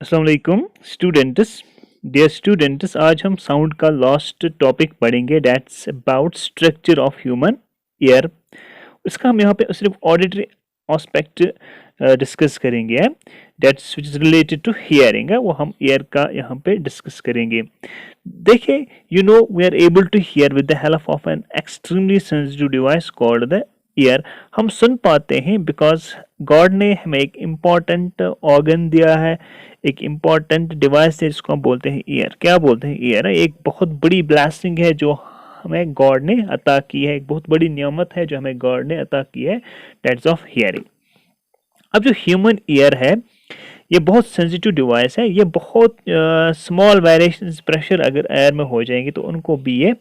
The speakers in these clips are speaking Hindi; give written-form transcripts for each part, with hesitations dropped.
अस्सलाम वालेकुम स्टूडेंट्स। डियर स्टूडेंट्स, आज हम साउंड का लास्ट टॉपिक पढ़ेंगे, that's about structure of human ear. इसका हम यहाँ पे सिर्फ ऑडिटरी एस्पेक्ट डिस्कस करेंगे, that's which is related to hearing है, वो हम ईयर का यहाँ पे डिस्कस करेंगे। देखिए, you know we are able to hear with the help of an extremely sensitive device called the ear. हम सुन पाते हैं बिकॉज गॉड ने हमें एक इम्पॉर्टेंट ऑर्गन दिया है, एक इम्पॉर्टेंट डिवाइस है जिसको हम बोलते हैं ईयर। क्या बोलते हैं? ईयर एक बहुत बड़ी ब्लेसिंग है जो हमें गॉड ने अता की है, एक बहुत बड़ी नियामत है जो हमें गॉड ने अता की है, दैट्स ऑफ हियरिंग। अब जो ह्यूमन ईयर है ये बहुत सेंसिटिव डिवाइस है, ये बहुत स्मॉल वेरिएशन प्रेशर अगर एयर में हो जाएंगे तो उनको भी ये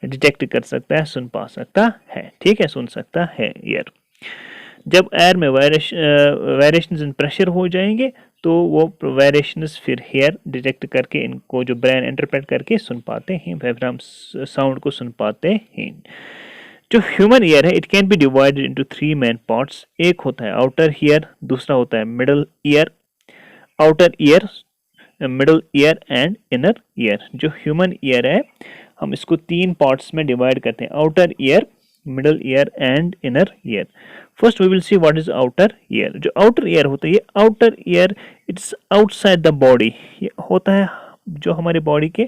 डिटेक्ट कर सकता है, सुन पा सकता है। ठीक है, सुन सकता है ईयर। जब एयर में वेरिएशंस इन प्रेशर हो जाएंगे तो वो वेरिएशंस फिर हेयर डिटेक्ट करके इनको जो ब्रेन इंटरप्रेट करके सुन पाते हैं, फिर हम साउंड को सुन पाते हैं। जो ह्यूमन ईयर है it can be divided into three main parts. एक होता है आउटर ईयर, दूसरा होता है middle ear, outer ear, middle ear and inner ear. जो ह्यूमन ईयर है हम इसको तीन पार्ट्स में डिवाइड करते हैं, outer ear, middle ear and inner ear. First we will see what is outer ear. जो आउटर ईयर होता है, ये outer ear it's outside the body, ये होता है जो हमारे बॉडी के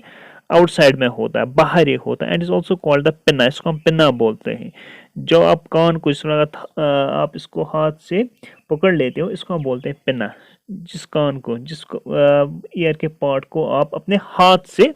आउटसाइड में होता है, बाहर ही होता है, and is also called the pinna, इसको हम पिन्ना बोलते हैं। जो आप कान को इस तरह आप इसको हाथ से पकड़ लेते हो, इसको हम बोलते हैं पिन्ना। जिस कान को, जिसको ईयर के पार्ट को आप अपने हाथ से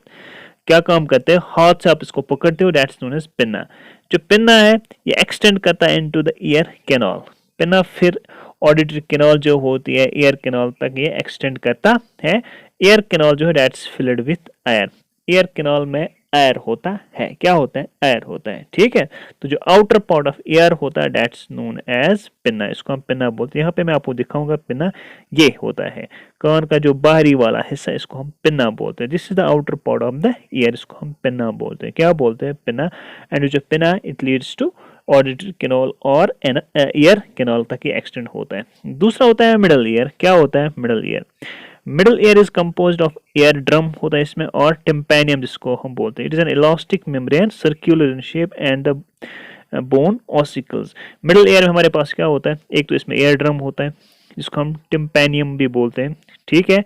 क्या काम करते हैं, हाथ से आप इसको पकड़ते हो, दैट्स नोन एज पिन्ना। जो पिन्ना है ये एक्सटेंड करता है into the ear canal. Pinna फिर ऑडिटरी कैनाल जो होती है ईयर कैनाल तक ये एक्सटेंड करता है। ईयर कैनाल जो है that's filled with air. Ear canal में एयर होता है, क्या होता है? एयर होता है। ठीक है, तो जो आउटर पार्ट ऑफ ईयर होता है दैट्स नोन एज पिन्ना, इसको हम पिन्ना बोलते हैं। यहाँ पे मैं आपको दिखाऊंगा पिन्ना ये होता है, कान का जो बाहरी वाला हिस्सा, इसको हम पिन्ना बोलते हैं। This is the outer part of the ear, इसको हम पिन्ना बोलते हैं। क्या बोलते हैं? पिन्ना। एंड जो pinna it leads to auditory canal और ईयर कैनाल तक ही एक्सटेंड होता है। दूसरा होता है मिडल ईयर। क्या होता है middle year? Middle year is composed of ear drum होता है इसमें, और टिम्पेनियम जिसको हम बोलते हैं। It is an elastic membrane circular in shape and the bone ossicles. Middle ear में हमारे पास क्या होता है? एक तो इसमें ईयर ड्रम होता है जिसको हम टिम्पेनियम भी बोलते हैं। ठीक है,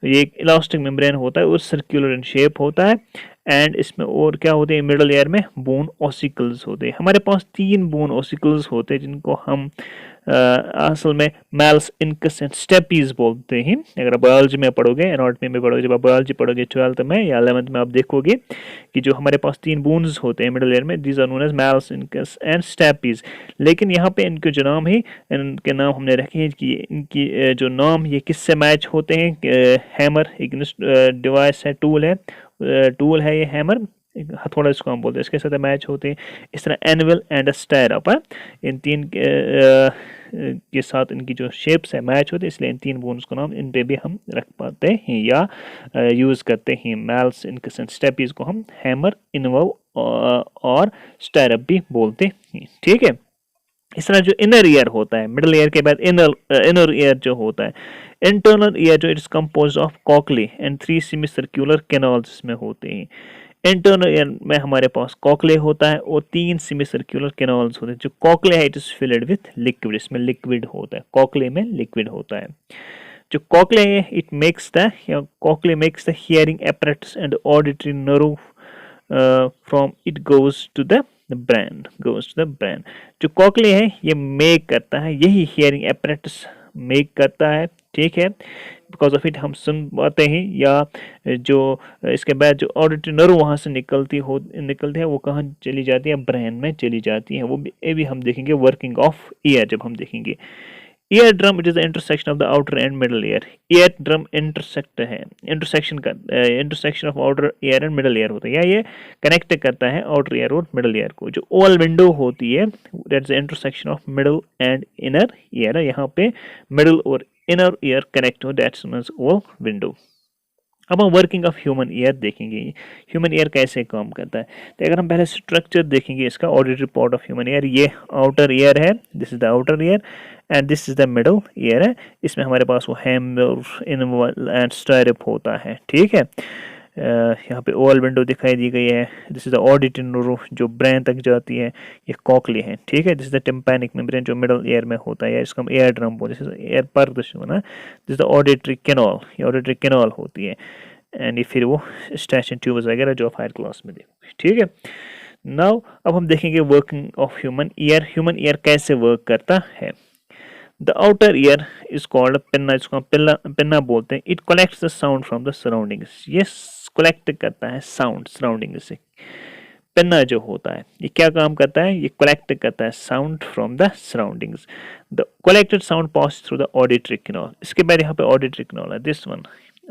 ये एक इलास्टिक मेम्ब्रेन होता है और सर्कुलर इन शेप होता है। एंड इसमें और क्या होते हैं? मिडल ईयर में बोन ऑसिकल्स होते हैं। हमारे पास तीन बोन ऑसिकल्स होते हैं जिनको हम असल में मैल्स इनकस एंड स्टेपीज बोलते हैं। अगर आप बायोलॉजी में पढ़ोगे, एनाटॉमी में पढ़ोगे, जब आप बायोलॉजी पढ़ोगे 12th में या 11th में, आप देखोगे कि जो हमारे पास तीन बोन्स होते हैं मिडल ईयर में, these are known as malleus incus and stapes. लेकिन यहाँ पे इनके जो नाम है, इनके नाम हमने रखे हैं कि इनकी जो नाम ये किससे मैच होते हैं। हैमर एक डिवाइस है, टूल है, टूल है ये हैमर, हथौड़ा इसको हम बोलते हैं, इसके साथ मैच होते हैं। इस तरह एनवल एंड स्टायरप, इन तीन के साथ इनकी जो शेप्स है मैच होते हैं, इसलिए इन तीन बोन्स को नाम इन पे भी हम रख पाते हैं या यूज करते हैं। मैल्स इनकस एंड स्टेपीज को हम हैमर, इनवल और स्टायरप भी बोलते हैं। ठीक है, इस तरह जो इनर ईयर होता है, मिडल ईयर के बाद इनर ईयर जो होता है, इंटरनल ईयर जो it's composed of cochlea and three semi circular canals इसमें होते हैं। इंटरनल ईयर में हमारे पास कॉकले होता है और तीन सेमी सर्कुलर कैनाल्स होते हैं। जो कॉकले है it is filled with liquid, इसमें लिक्विड होता है, कॉकले में लिक्विड होता है। जो कॉकले है it makes the, cochlea makes the hearing apparatus and auditory nerve from it goes to the brain, goes to the brain. जो कॉकले है ये मेक करता है, यही हियरिंग apparatus मेक करता है। ठीक है, बिकॉज ऑफ इट हम सुन पाते हैं, या जो इसके बाद जो ऑडिटरी नर्व वहाँ से निकलती है वो कहाँ चली जाती है? ब्रेन में चली जाती है। वो भी हम देखेंगे वर्किंग ऑफ ईयर जब हम देखेंगे। Ear drum it is the intersection of the outer and middle ear. Ear drum intersect है, intersection of outer ear and middle ear होता है, या ये कनेक्ट करता है आउटर ईयर और मिडल ईयर को। जो ओवल विंडो होती है that is the intersection of middle and inner ear. यहाँ पे मिडल और इनर ईयर कनेक्ट हो, that's known as oval window. अब हम वर्किंग ऑफ ह्यूमन ईयर देखेंगे, ह्यूमन ईयर कैसे काम करता है। तो अगर हम पहले स्ट्रक्चर देखेंगे इसका, auditory part of human year, ये आउटर ईयर है, this is the outer ear, and this is the middle ear है। इसमें हमारे पास वो हैमर इनवॉल एंड स्टायरप होता है, ठीक है। यहाँ पे ओवल विंडो दिखाई दी गई है। This is the auditory neuro जो ब्रेन तक जाती है, ये कॉकली है, ठीक है। This is the tympanic membrane जो मिडल ईयर में होता है, या इसको हम एयर ड्रम बोलते हैं, एयर पर्दश होना। This is the auditory canal, ये ऑडिटरी कैनल होती है। एंड ये फिर वो स्टैशन ट्यूब्स वगैरह जो आप हायर क्लास में देखोगे, ठीक है। नाउ अब हम देखेंगे working of human year. Human ear कैसे वर्क करता है। The outer ear is called pinna, इसको हम पिन्ना बोलते हैं। It collects the sound from the surroundings, ये कलेक्ट करता है साउंड सराउंडिंग से। पिन्ना जो होता है ये क्या काम करता है, ये कलेक्ट करता है sound from the surroundings. The collected sound pass through the auditory canal. इसके बाद यहाँ पे ऑडिटरी कैनाल है, दिस वन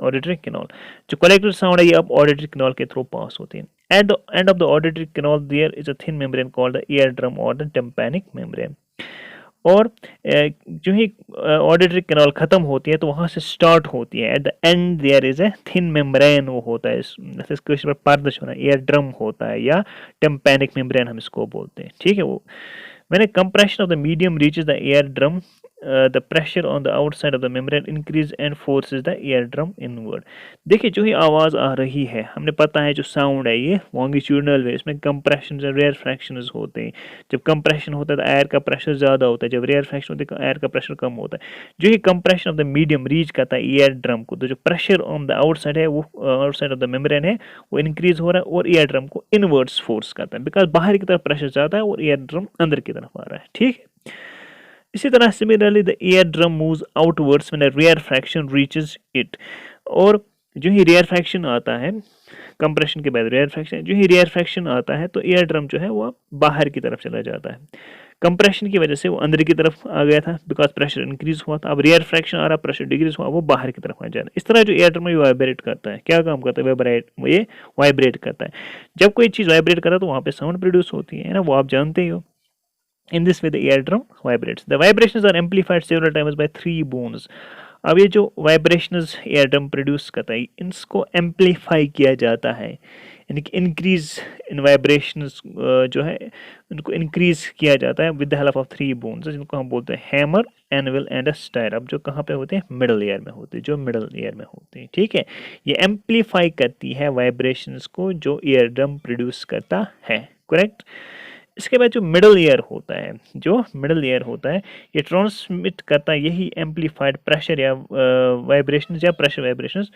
ऑडिटरी कैनाल। जो कलेक्टेड साउंड है ये अब ऑडिटरी कैनाल के थ्रू पास होते हैं। At the end of the auditory canal there is a thin membrane called the ear drum और द टिम्पैनिक मेम्ब्रेन। और जो ही ऑडिटरी कैनाल खत्म होती है तो वहां से स्टार्ट होती है। At the end there is a thin membrane, वो होता है इसको पारदर्शी होना, ईयर ड्रम होता है या टिम्पैनिक मेम्ब्रेन हम इसको बोलते हैं, ठीक है। वो When a compression of the medium reaches the eardrum, the pressure on the outside of the membrane increase and forces the eardrum inward। देखिए जो ही आवाज़ आ रही है, हमने पता है जो साउंड है ये लॉन्गिट्यूडनल वे, इसमें कंप्रेशन और रेयर फ्रैक्शंस होते हैं। जब कंप्रेशन होता है तो एयर का प्रेशर ज़्यादा होता है, जब रेयर फ्रैक्शन होता है एयर का प्रेशर कम होता है। जो ही compression of the medium reach करता है ईयर ड्रम को, तो जो प्रेशर ऑन द आउटसाइड है वो आउटसाइड ऑफ द मेम्ब्रेन है वो इंक्रीज हो रहा है और ईयर ड्रम को इनवर्ड्स फोर्स करता है, बिकॉज बाहर की तरफ प्रेशर ज़्यादा है और ईयर ड्रम अंदर की तरफ आ रहा है, ठीक है। इसी तरह similarly the ear drum moves outwards when a rarefaction reaches it. और जो ही रेयर फ्रैक्शन आता है कंप्रेशन के बाद, रेयर फ्रैक्शन जो ही रेयर फ्रैक्शन आता है तो ईयर ड्रम जो है वो बाहर की तरफ चला जाता है। कंप्रेशन की वजह से वो अंदर की तरफ आ गया था बिकॉज प्रेशर इंक्रीज हुआ था। अब रेयर फ्रैक्शन आ रहा, प्रेशर डिक्रीज हुआ, वो बाहर की तरफ आ जा रहा है। इस तरह जो एयर ड्रम वाइब्रेट करता है, क्या काम करता है, ये वाइब्रेट करता है। जब कोई चीज़ वाइब्रेट करता है तो वहाँ पे साउंड प्रोड्यूस होती है ना, वो आप जानते ही हो। In this way the eardrum vibrates. The vibrations are amplified several times by three bones. अब ये जो वाइब्रेशंस eardrum प्रोड्यूस करता है इनको एम्पलीफाई किया जाता है, यानी कि इंक्रीज इन वाइब्रेशंस जो है उनको इंक्रीज किया जाता है with the help of three bones, जिनको हम बोलते हैं हैमर, एनविल एंड स्टायरप, जो कहाँ पे होते हैं, मिडल ईयर में होते हैं, जो मिडल ईयर में होते हैं, ठीक है। ये एम्पलीफाई करती है वाइब्रेशंस को जो eardrum प्रोड्यूस करता है, करेक्ट। इसके बाद जो मिडल ईयर होता है, जो मिडल ईयर होता है ये ट्रांसमिट करता है यही एम्पलीफाइड प्रेशर या वाइब्रेशंस या pressure vibrations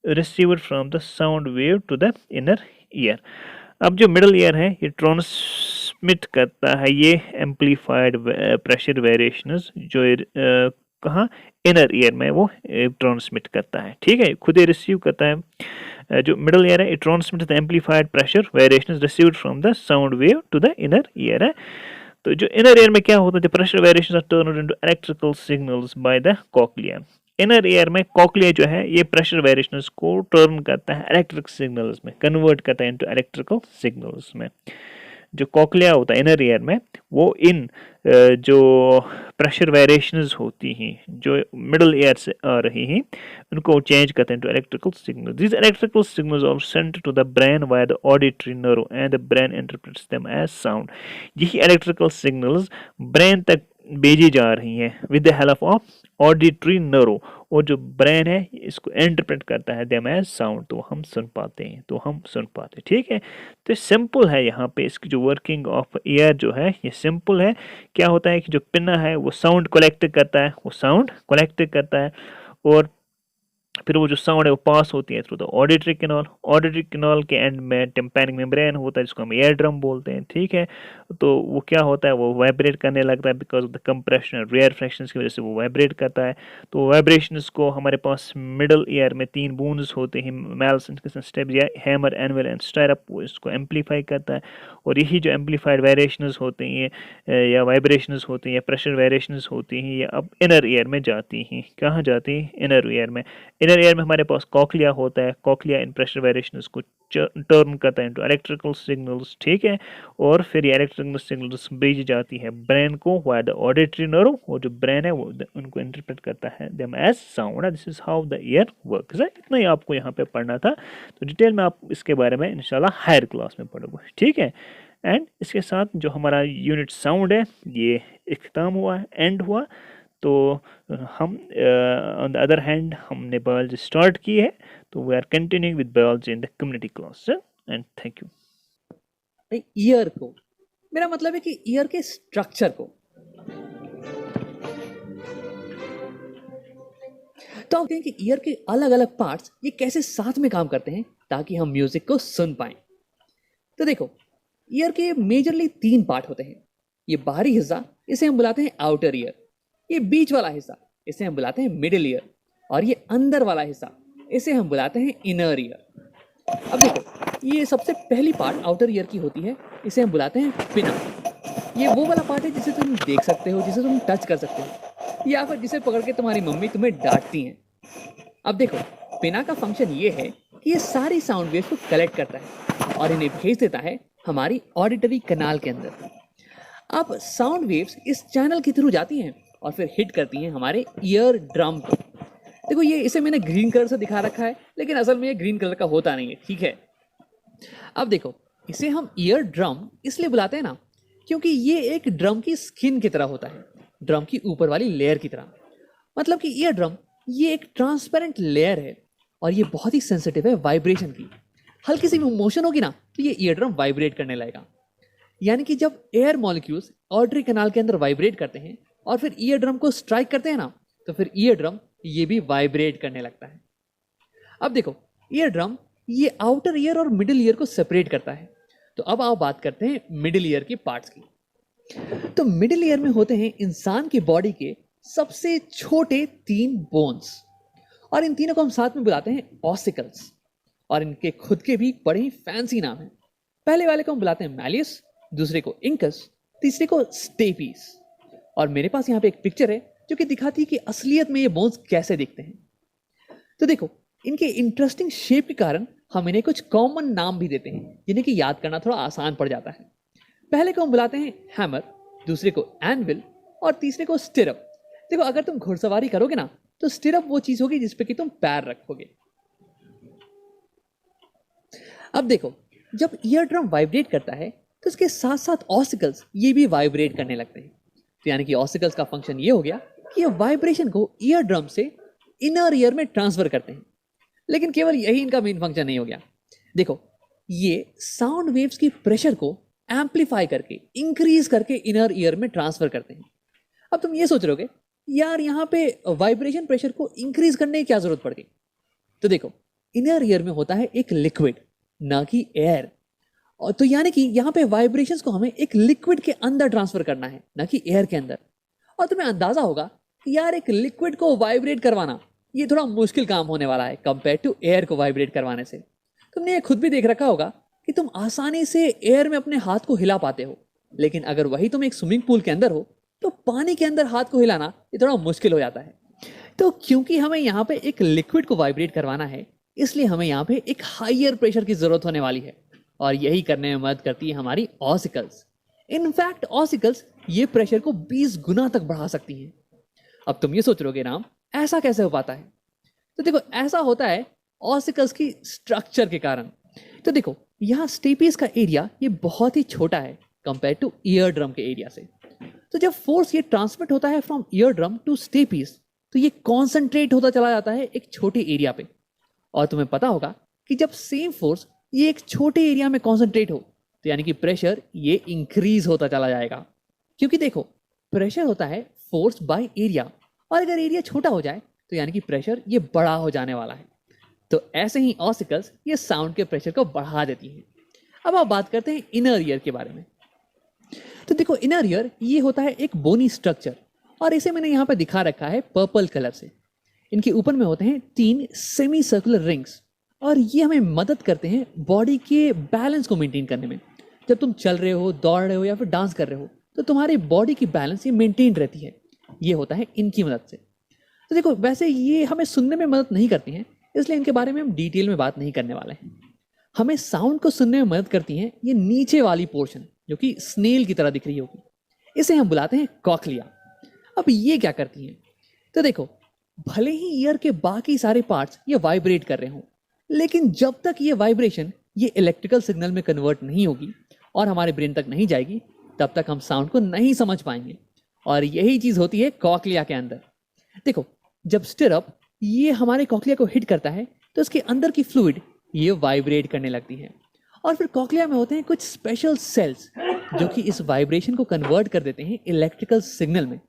received from the sound wave to the inner ear. अब जो मिडल ईयर है ये ट्रांसमिट करता है ये एम्पलीफाइड प्रेशर वेरिएशंस जो कहाँ, इनर ईयर में वो ट्रांसमिट करता है, ठीक है, खुद ही रिसीव करता है। जो मिडल ईयर है it transmits the amplified pressure variations received from the sound wave to the inner ear है। तो जो इनर ईयर में क्या होता है, the pressure variations are turned into electrical signals by the cochlea. Inner ear में कॉक्लिया जो है ये प्रेशर वेरिएशंस को टर्न करता है इलेक्ट्रिक सिग्नल्स में, कन्वर्ट करता है इनटू इलेक्ट्रिकल सिग्नल्स में। जो कॉक्लिया होता है इनर ईयर में वो इन जो प्रेशर वेरिएशंस होती हैं जो मिडल ईयर से आ रही हैं उनको चेंज करते हैं to electrical signal. This electrical signals are sent to the brain via the auditory nerve and the brain interprets them as sound. यही इलेक्ट्रिकल सिग्नल्स ब्रेन तक भेजी जा रही हैं with the help of auditory nerve, और जो ब्रेन है इसको इंटरप्रेट करता है देम एज साउंड, तो हम सुन पाते हैं, ठीक है। तो सिंपल है यहाँ पे इसकी जो वर्किंग ऑफ ईयर जो है ये सिंपल है। क्या होता है कि जो पिन्ना है वो साउंड कलेक्ट करता है और फिर वो जो साउंड है वो पास होती है through the auditory canal. Auditory canal के एंड में टिम्पैनिक मेम्ब्रेन होता है जिसको हम ईयर ड्रम बोलते हैं, ठीक है। तो वो क्या होता है, वो वाइब्रेट करने लगता है बिकॉज ऑफ द कंप्रेशन और रेयर फ्रैक्शंस की वजह से वो वाइब्रेट करता है। तो वाइब्रेशंस को हमारे पास मिडल ईयर में तीन बोन्स होते हैं, मैल्स स्टेप या हैमर, एनविल एंड स्टायरप, वो इसको एम्पलीफाई करता है। और यही जो एम्पलीफाइड वेरिएशंस होते हैं या वाइब्रेशंस होते हैं या प्रेशर वेरिएशंस होती हैं ये अब इनर ईयर में जाती हैं। कहाँ जाती हैं, इनर ईयर में। इनर ईयर में हमारे पास कॉक्लिया होता है, कॉक्लिया इन प्रेशर वेरिएशंस को टर्न करता है इनटू इलेक्ट्रिकल सिग्नल्स, ठीक है। और फिर ये इलेक्ट्रिकल सिग्नल्स भेजी जाती है ब्रेन को वाया द ऑडिटरी नर्व, और जो ब्रेन है वो उनको इंटरप्रेट करता है them as sound. This is how the ear works है। इतना ही आपको यहाँ पे पढ़ना था, तो डिटेल में आप इसके बारे में इंशाल्लाह हायर क्लास में पढ़ोगे, ठीक है। एंड इसके साथ जो हमारा यूनिट साउंड है ये इख्तिताम हुआ है, एंड हुआ। तो हम ऑन द अदर हैंड हमने बायोलॉजी स्टार्ट की है, तो we are continuing with biology in the community class and thank you. Ear को, मेरा मतलब है कि ईयर के स्ट्रक्चर को। तो आप कहें कि ईयर के अलग अलग पार्ट्स ये कैसे साथ में काम करते हैं ताकि हम म्यूजिक को सुन पाएं। तो देखो, ईयर के मेजरली 3 पार्ट होते हैं। ये बाहरी हिस्सा, इसे हम बुलाते हैं आउटर ईयर। ये बीच वाला हिस्सा, इसे हम बुलाते हैं मिडिल ईयर। और ये अंदर वाला हिस्सा, इसे हम बुलाते हैं इनर ईयर। अब देखो, ये सबसे पहली पार्ट आउटर ईयर की होती है, इसे हम बुलाते हैं पिना। ये वो वाला पार्ट है जिसे तुम देख सकते हो, जिसे तुम टच कर सकते हो, या फिर जिसे पकड़ के तुम्हारी मम्मी तुम्हें डांटती हैं। अब देखो, पिना का फंक्शन ये है कि ये सारी साउंड वेव्स को कलेक्ट करता है और इन्हें भेज देता है हमारी ऑडिटरी कैनाल के अंदर। अब साउंड वेव्स इस चैनल के थ्रू जाती हैं और फिर हिट करती हैं हमारे ईयर ड्रम को। देखो, ये इसे मैंने ग्रीन कलर से दिखा रखा है, लेकिन असल में ये ग्रीन कलर का होता नहीं है, ठीक है। अब देखो, इसे हम ईयर ड्रम इसलिए बुलाते हैं ना, क्योंकि ये एक ड्रम की स्किन की तरह होता है, ड्रम की ऊपर वाली लेयर की तरह। मतलब कि ईयर ड्रम ये एक ट्रांसपेरेंट लेयर है और ये बहुत ही सेंसिटिव है वाइब्रेशन की। हल्की सी भी मोशन होगी ना तो ये ईयर ड्रम वाइब्रेट करने लगेगा। यानी कि जब एयर मॉलिक्यूल्स ऑडिटरी कैनाल के अंदर वाइब्रेट करते हैं और फिर ईयर ड्रम को स्ट्राइक करते हैं ना, तो फिर ईयर ड्रम ये भी वाइब्रेट करने लगता है। अब देखो, ईयर ड्रम ये आउटर ईयर और मिडिल ईयर को सेपरेट करता है। तो अब आओ बात करते हैं मिडिल ईयर के पार्ट्स की। तो मिडिल ईयर में होते हैं इंसान की बॉडी के सबसे छोटे 3 बोन्स, और इन तीनों को हम साथ में बुलाते हैं ऑसिकल्स। और इनके खुद के भी बड़े ही फैंसी नाम हैं। पहले वाले को हम बुलाते हैं मैलियस, दूसरे को इंकस, तीसरे को स्टेपीस। और मेरे पास यहाँ पे एक पिक्चर है जो कि दिखाती है कि असलियत में ये बोन्स कैसे दिखते हैं। तो देखो, इनके इंटरेस्टिंग शेप के कारण हम इन्हें कुछ कॉमन नाम भी देते हैं, जिन्हें कि याद करना थोड़ा आसान पड़ जाता है। पहले को हम बुलाते हैं हैमर, दूसरे को एनविल और तीसरे को स्टिरअप। देखो, अगर तुम घुड़सवारी करोगे ना तो स्टिरअप वो चीज होगी जिसपे कि तुम पैर रखोगे। अब देखो, जब ईयर ड्रम वाइब्रेट करता है तो इसके साथ साथ ऑसिकल्स ये भी वाइब्रेट करने लगते हैं। तो यानी कि ऑसिकल्स का फंक्शन ये हो गया कि ये वाइब्रेशन को ईयर ड्रम से इनर ईयर में ट्रांसफर करते हैं। लेकिन केवल यही इनका मेन फंक्शन नहीं हो गया। देखो, ये साउंड वेव्स की प्रेशर को एम्पलीफाई करके, इंक्रीज करके इनर ईयर में ट्रांसफर करते हैं। अब तुम ये सोच रहोगे, यार यहाँ पे वाइब्रेशन प्रेशर को इंक्रीज करने की क्या जरूरत पड़ गई? तो देखो, इनर ईयर में होता है एक लिक्विड, ना कि एयर। और तो यानी कि यहाँ पे वाइब्रेशंस को हमें एक लिक्विड के अंदर ट्रांसफर करना है, ना कि एयर के अंदर। और तुम्हें अंदाजा होगा कि यार एक लिक्विड को वाइब्रेट करवाना ये थोड़ा मुश्किल काम होने वाला है कंपेयर टू एयर को वाइब्रेट करवाने से। तुमने ये खुद भी देख रखा होगा कि तुम आसानी से एयर में अपने हाथ को हिला पाते हो, लेकिन अगर वही तुम एक स्विमिंग पूल के अंदर हो तो पानी के अंदर हाथ को हिलाना ये थोड़ा मुश्किल हो जाता है। तो क्योंकि हमें यहाँ पे एक लिक्विड को वाइब्रेट करवाना है, इसलिए हमें यहाँ पे एक हाइयर प्रेशर की जरूरत होने वाली है, और यही करने में मदद करती है हमारी ऑसिकल्स। इनफैक्ट ऑसिकल्स ये प्रेशर को 20 गुना तक बढ़ा सकती हैं। अब तुम ये सोच रहोगे, राम ऐसा कैसे हो पाता है? तो देखो, ऐसा होता है ऑसिकल्स की स्ट्रक्चर के कारण। तो देखो, यहाँ स्टेपीज का एरिया ये बहुत ही छोटा है कंपेयर टू ईयर ड्रम के एरिया से। तो जब फोर्स ये ट्रांसमिट होता है from ear drum to stapes, तो ये कॉन्सेंट्रेट होता चला जाता है एक छोटे एरिया पे। और तुम्हें पता होगा कि जब सेम फोर्स ये एक छोटे एरिया में कॉन्सेंट्रेट हो, तो यानी कि प्रेशर ये इंक्रीज होता चला जाएगा। क्योंकि देखो, प्रेशर होता है फोर्स बाय एरिया, और अगर एरिया छोटा हो जाए तो यानी कि प्रेशर ये बड़ा हो जाने वाला है। तो ऐसे ही ऑसिकल्स ये साउंड के प्रेशर को बढ़ा देती हैं। अब आप बात करते हैं इनर ईयर के बारे में। तो देखो, इनर ईयर ये होता है एक बोनी स्ट्रक्चर, और इसे मैंने यहाँ पे दिखा रखा है पर्पल कलर से। इनके ऊपर में होते हैं 3 सेमी सर्कुलर रिंग्स, और ये हमें मदद करते हैं बॉडी के बैलेंस को मेंटेन करने में। जब तुम चल रहे हो, दौड़ रहे हो या फिर डांस कर रहे हो, तो तुम्हारी बॉडी की बैलेंस ये मेंटेन रहती है। ये होता है इनकी मदद से। तो देखो, वैसे ये हमें सुनने में मदद नहीं करती हैं, इसलिए इनके बारे में हम डिटेल में बात नहीं करने वाले हैं। हमें साउंड को सुनने में मदद करती हैं ये नीचे वाली पोर्शन, जो कि स्नेल की तरह दिख रही होगी। इसे हम बुलाते हैं कॉक्लिया। अब ये क्या करती हैं? तो देखो, भले ही ईयर के बाकी सारे पार्ट्स ये वाइब्रेट कर रहे हों, लेकिन जब तक ये वाइब्रेशन ये इलेक्ट्रिकल सिग्नल में कन्वर्ट नहीं होगी, और हमारे ब्रेन तक नहीं जाएगी, तब तक हम साउंड को नहीं समझ पाएंगे। और यही चीज होती है कॉक्लिया के अंदर। देखो, जब स्टिरअप ये हमारे कॉक्लिया को हिट करता है तो इसके अंदर की फ्लूइड ये वाइब्रेट करने लगती है, और फिर कॉक्लिया में होते हैं कुछ स्पेशल सेल्स जो कि इस वाइब्रेशन को कन्वर्ट कर देते हैं इलेक्ट्रिकल सिग्नल में,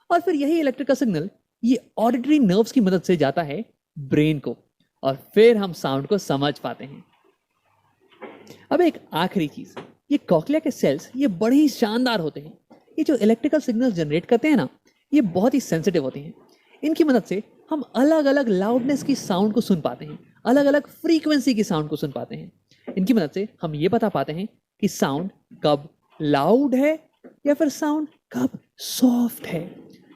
और फिर यही इलेक्ट्रिकल सिग्नल ये ऑडिटरी नर्व्स की मदद से जाता है ब्रेन को, और फिर हम साउंड को समझ पाते हैं। अब एक आखिरी चीज, ये कॉक्लिया के सेल्स ये बड़े ही शानदार होते हैं। ये जो इलेक्ट्रिकल सिग्नल जनरेट करते हैं ना, ये बहुत ही सेंसिटिव होते हैं। इनकी मदद से हम अलग अलग लाउडनेस की साउंड को सुन पाते हैं, अलग अलग फ्रीक्वेंसी की साउंड को सुन पाते हैं। इनकी मदद से हम ये बता पाते हैं कि साउंड कब लाउड है या फिर साउंड कब सॉफ्ट है,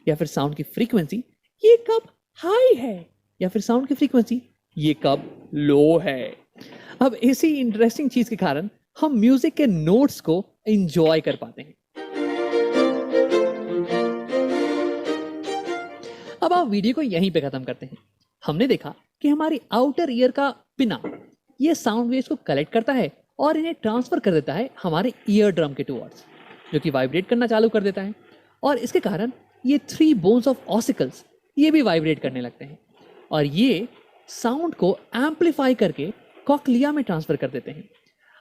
या फिर साउंड की फ्रीक्वेंसी ये कब हाई है, या फिर साउंड की फ्रीक्वेंसी ये कब लो है। अब इसी इंटरेस्टिंग चीज के कारण हम म्यूजिक के नोट्स को एंजॉय कर पाते हैं। अब आप वीडियो को यहीं पे खत्म करते हैं। हमने देखा कि हमारी आउटर ईयर का पिना ये साउंड वेव्स को कलेक्ट करता है और इन्हें ट्रांसफर कर देता है हमारे ईयर ड्रम के टुवर्ड्स, जो कि वाइब्रेट करना चालू कर देता है, और इसके कारण ये 3 बोन्स ऑफ ऑसिकल्स ये भी वाइब्रेट करने लगते हैं, और ये साउंड को एम्पलीफाई करके कॉक्लिया में ट्रांसफर कर देते हैं।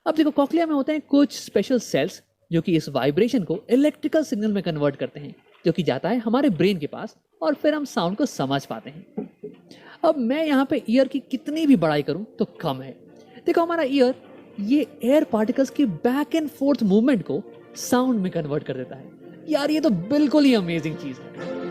अब देखो, कॉक्लिया में होते हैं कुछ स्पेशल सेल्स जो कि इस वाइब्रेशन को इलेक्ट्रिकल सिग्नल में कन्वर्ट करते हैं, जो कि जाता है हमारे ब्रेन के पास, और फिर हम साउंड को समझ पाते हैं। अब मैं यहाँ पे ईयर की कितनी भी बड़ाई करूं तो कम है। देखो, हमारा ईयर ये एयर पार्टिकल्स की बैक एंड फोर्थ मूवमेंट को साउंड में कन्वर्ट कर देता है। यार, ये तो बिल्कुल ही अमेजिंग चीज है।